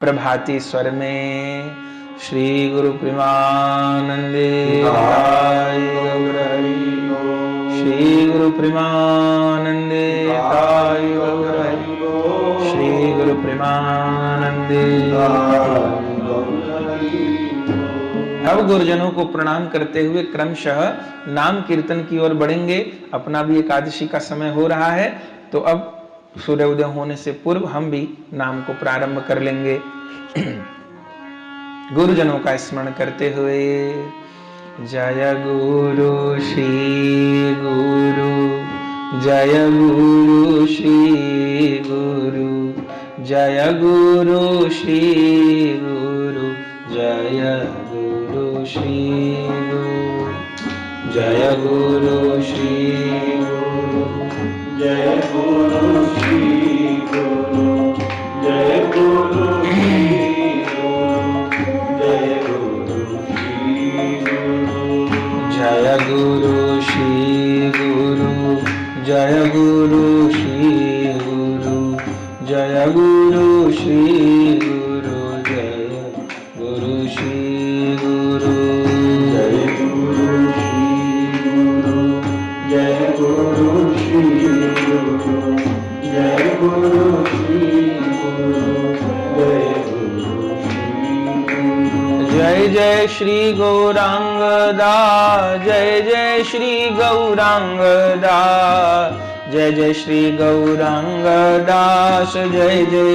प्रभाती स्वर में श्री गुरु प्रेमानंदे श्री गुरु प्रेमानंदे श्री गुरु प्रेमानंदे। अब गुरुजनों को प्रणाम करते हुए क्रमशः नाम कीर्तन की ओर बढ़ेंगे। अपना भी एकादशी का समय हो रहा है, तो अब सूर्योदय होने से पूर्व हम भी नाम को प्रारंभ कर लेंगे। गुरुजनों का स्मरण करते हुए जय गुरु श्री गुरु, जय गुरु श्री गुरु, जय गुरु श्री गुरु, जय गुरु श्री गुरु, जय गुरु श्री गुरु, जय गुरु श्री गुरु, जय गुरु श्री गुरु, जय गुरु श्री गुरु, जय गुरु श्री गुरु, जय गुरु श्री गुरु, जय गुरु श्री गुरु, जय गुरु श्री गुरु, जय गुरु श्री गुरु, जय गुरु श्री गुरु, जय गुरु श्री गुरु। जय जय श्री गौरांग दास, जय जय श्री गौरांग दास, जय जय श्री गौरांग दास, जय जय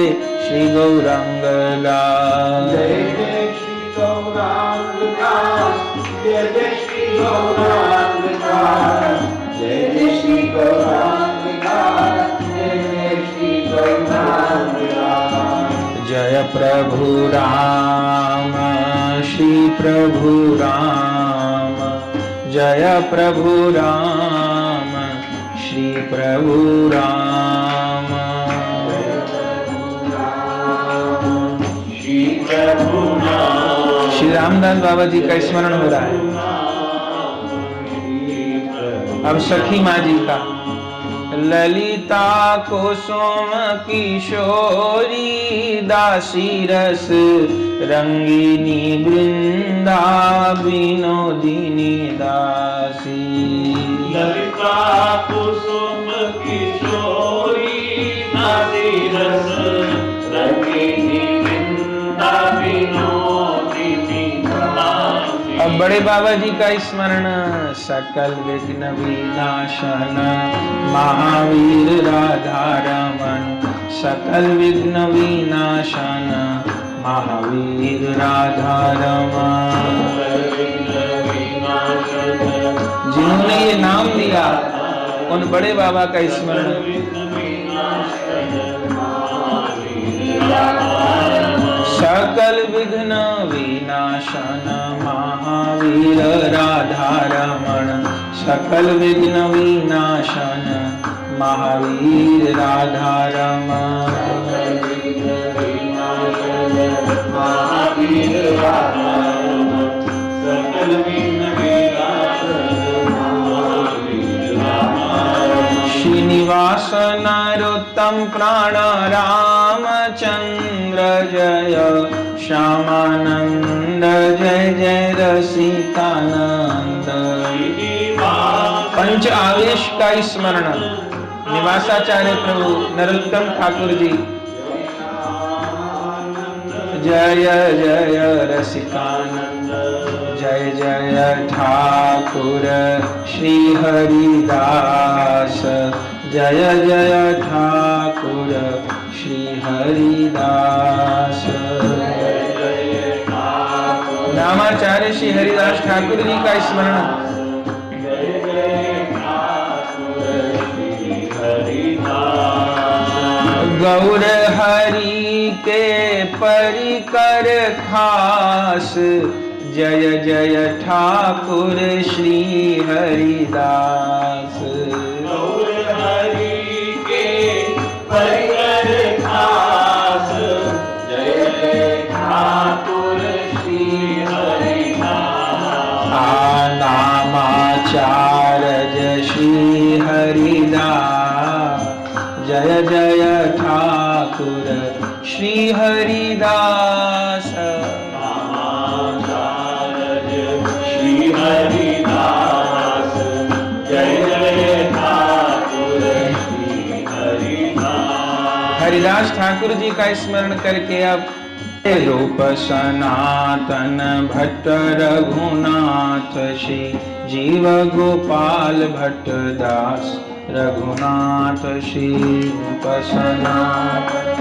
श्री गौरांग दास, जय जय श्री गौरांग दास, जय जय श्री गौरांग दास, जय जय श्री गौरांग दास, जय जय श्री गौरांग दास। जय प्रभु राम श्री प्रभु राम, जय प्रभु राम श्री प्रभु राम, श्री प्रभु राम। श्री रामदास बाबा जी का स्मरण हो रहा है। अब सखी माँ जी का ललिता कुसुम किशोरी, दासी रस रंगिनी वृंदा विनोदिनी दासी। ललिता कुसुम किशोरी, दासी रस रंगिनी वृंदा विनोदिनी दासी। अब बड़े बाबा जी का स्मरण। सकल विघ्न विनाशन महावीर राधा रमन, सकल विघ्न विनाशन महावीर राधा रमन। जिन्होंने ये नाम लिया उन बड़े बाबा का स्मरण। सकल विघ्न विनाशन महावीर राधा रमण, सकल विघ्न विनाशन महावीर राधा रमण। श्रीनिवास नरोत्तम प्राण रामचंद्र, जय श्यामानंद, जय जय रसिकानंद। पंच आवेश का स्मरण। निवासाचार्य प्रभु नरोत्तम ठाकुर जी, जय जय रसिकानंद, जय जय ठाकुर श्री हरिदास, जय जय ठाकुर श्री हरिदास। नामाचार्य श्री हरिदास ठाकुर जी का स्मरण। गौर हरि के परिकर खास, जय जय ठाकुर श्री हरिदास। गौर हरि के परिकर खास, जय जय ठाकुर श्री हरिदास। नामाचार्य श्री हरिदास, जय जय ठाकुर श्री हरिदास। हरिदास ठाकुर जी का स्मरण करके अब रूप सनातन भट्ट रघुनाथ श्री जीव गोपाल भट्ट दास रघुनाथ श्री रूप सनातन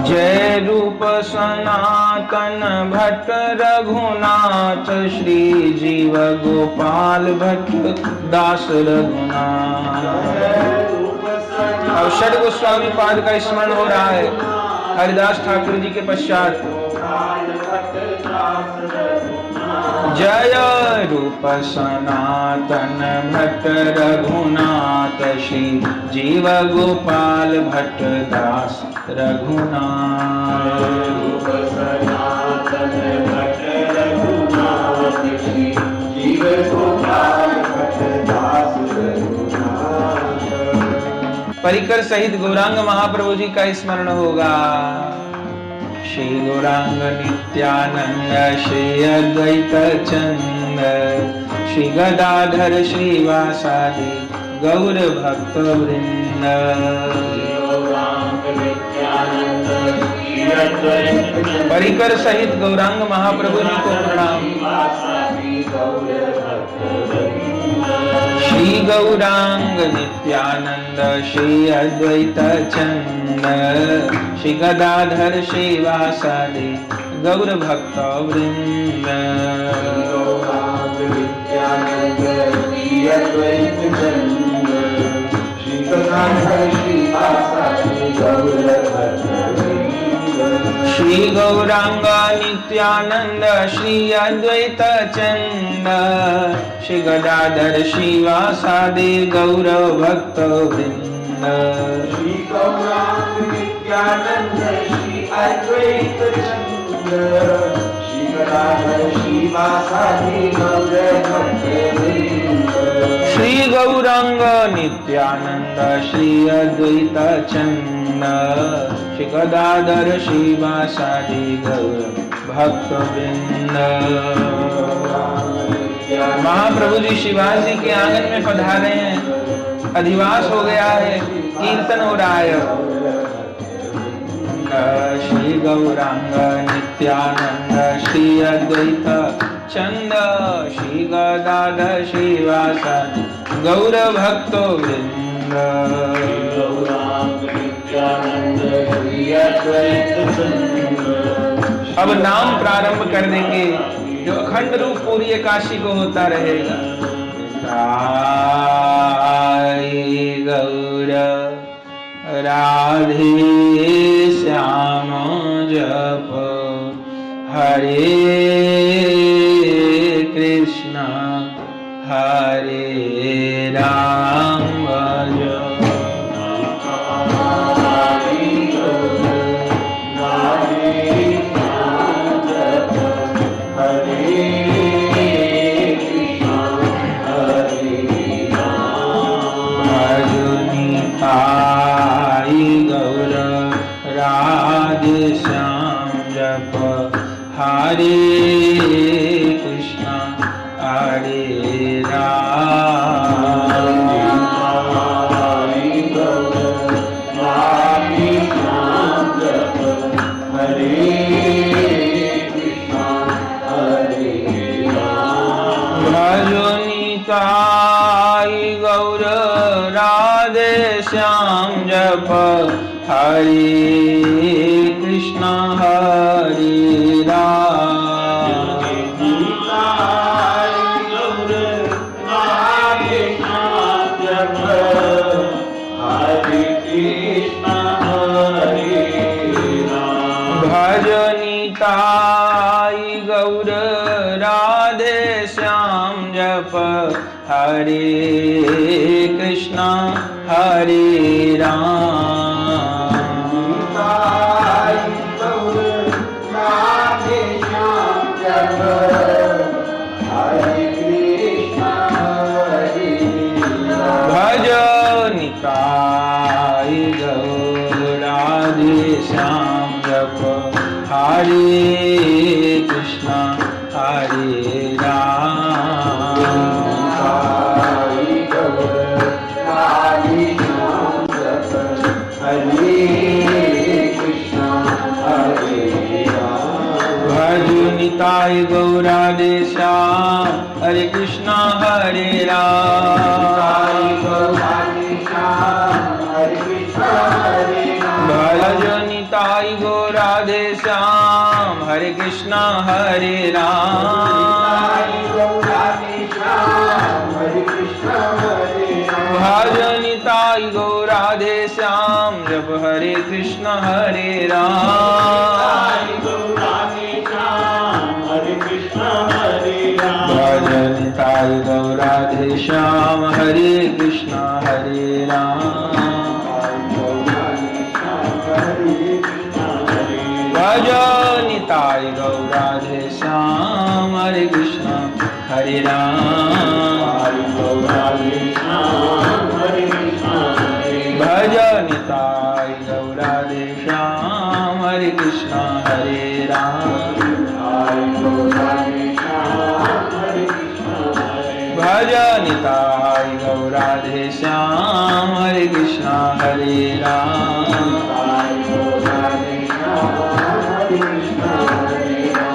जय रूप सनातन भट्ट रघुनाथ श्री जीव गोपाल भट्ट दास रघुनाथ। अब षड गोस्वामी पाद का स्मरण हो रहा है हरिदास ठाकुर जी के पश्चात। जय रूप सनातन भट्ट रघुनाथ श्री जीव गोपाल भट्ट दास रघुनाथ। रूप सनातन भट्ट रघुनाथ श्री जीव गोपाल भट्ट दास रघुनाथ। परिकर सहित गौरांग महाप्रभु जी का स्मरण होगा। श्री गौरांग नित्यानंद श्री अद्वैत चंद श्री गदाधर श्रीवासादि गौर भक्त वृंद। परिकर सहित गौरांग महाप्रभु जी को प्रणाम। श्री गौरांग नित्यानंद श्री अद्वैत चंद श्री गदाधर श्रीवासादि गौर भक्त वृंद। गौरांग नित्यानंद श्री अद्वैत चंद श्री गदाधर श्रीवासादि गौर भक्त वृंद। श्री गौरांग नित्यानंद श्री अद्वैत चंद श्री गदाधर श्रीवासादि गौर भक्त वृंद। श्री गौरांग नित्यानंद श्री अद्वैत चंद श्री गदाधर श्रीवासादि गौर भक्त वृंद। श्री गौरांग नित्यानंद श्री अद्वैत चंद श्री गदाधर श्रीवासादि गौर भक्त वृंद। महाप्रभु जी शिवाजी के आंगन में पधारे हैं, अधिवास हो गया है, कीर्तन हो रहा है। श्री गौरांग नित्यानंद श्री अद्वैत चंद श्री गदाधर श्रीवासादि गौर भक्त वृंद। अब नाम प्रारंभ कर देंगे जो अखंड रूप पूरी एकादशी को होता रहेगा। राई गौर राधे श्याम जप हरे कृष्ण हरे राम जप। हरे कृष्ण हरे राम। भजनिताई गौर राधे श्याम जप हरे कृष्ण हरे राम। भजनिताई गौर राधे श्याम जप हरे कृष्ण हरे राम। भजनिताई गौर राधे श्याम जप हरे कृष्ण हरे राम। श्याम हरे कृष्णा हरे राम भजनिताई गौराधे श्याम जप हरे कृष्ण हरे राम भजनिताई गौराधे श्याम हरे कृष्ण हरे राम भजनिताई गौराधे श्याम हरे कृष्ण हरे राम भजनिताई गौराधे श्याम हरे कृष्ण हरे राम भजनिताई गौराधे श्याम हरे कृष्ण हरे राम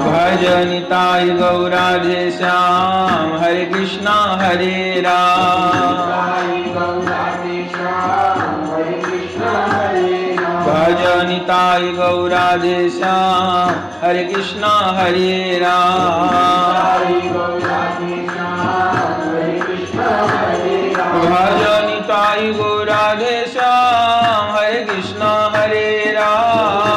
भजनिताई गौराधे श्याम हरे कृष्ण हरे राम भजनिताई गौराधे श्याम हरे कृष्ण हरे राम भजनिताई गौराधे श्याम हरे कृष्ण हरे राम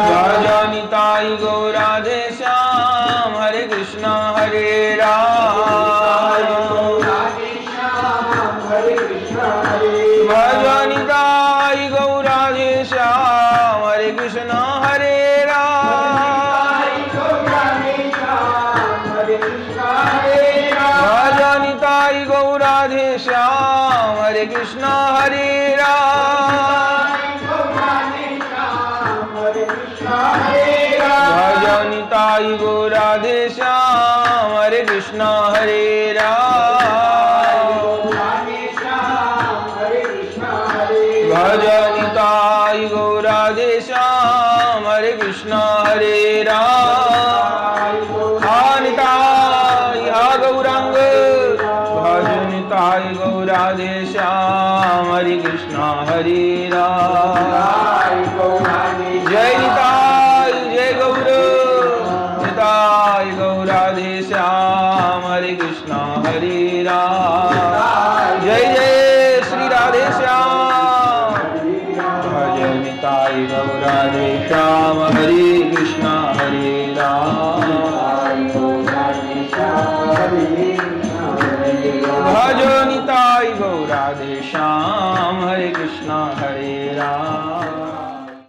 भजनिताई गौराधे श्याम हरे कृष्ण हरे राम भजनिताई गौराधे श्याम हरे कृष्ण हरे भजनिताई गौराधे श्याम हरे कृष्ण हरे भजनिताई गौराधे श्याम हरे कृष्ण हरे भजनिताई गौराधे श्याम हरे कृष्ण हरे निताई हा गौरांग भजनिताई गौराधे श्याम हरे कृष्ण हरे जय निताई जय गौर निताई गौराधे श्याम हरे कृष्ण हरे जय जय श्री राधे श्याम भजनिताई गौराधे श्याम हरे कृष्ण हरे भजनिताई गौराधे श्याम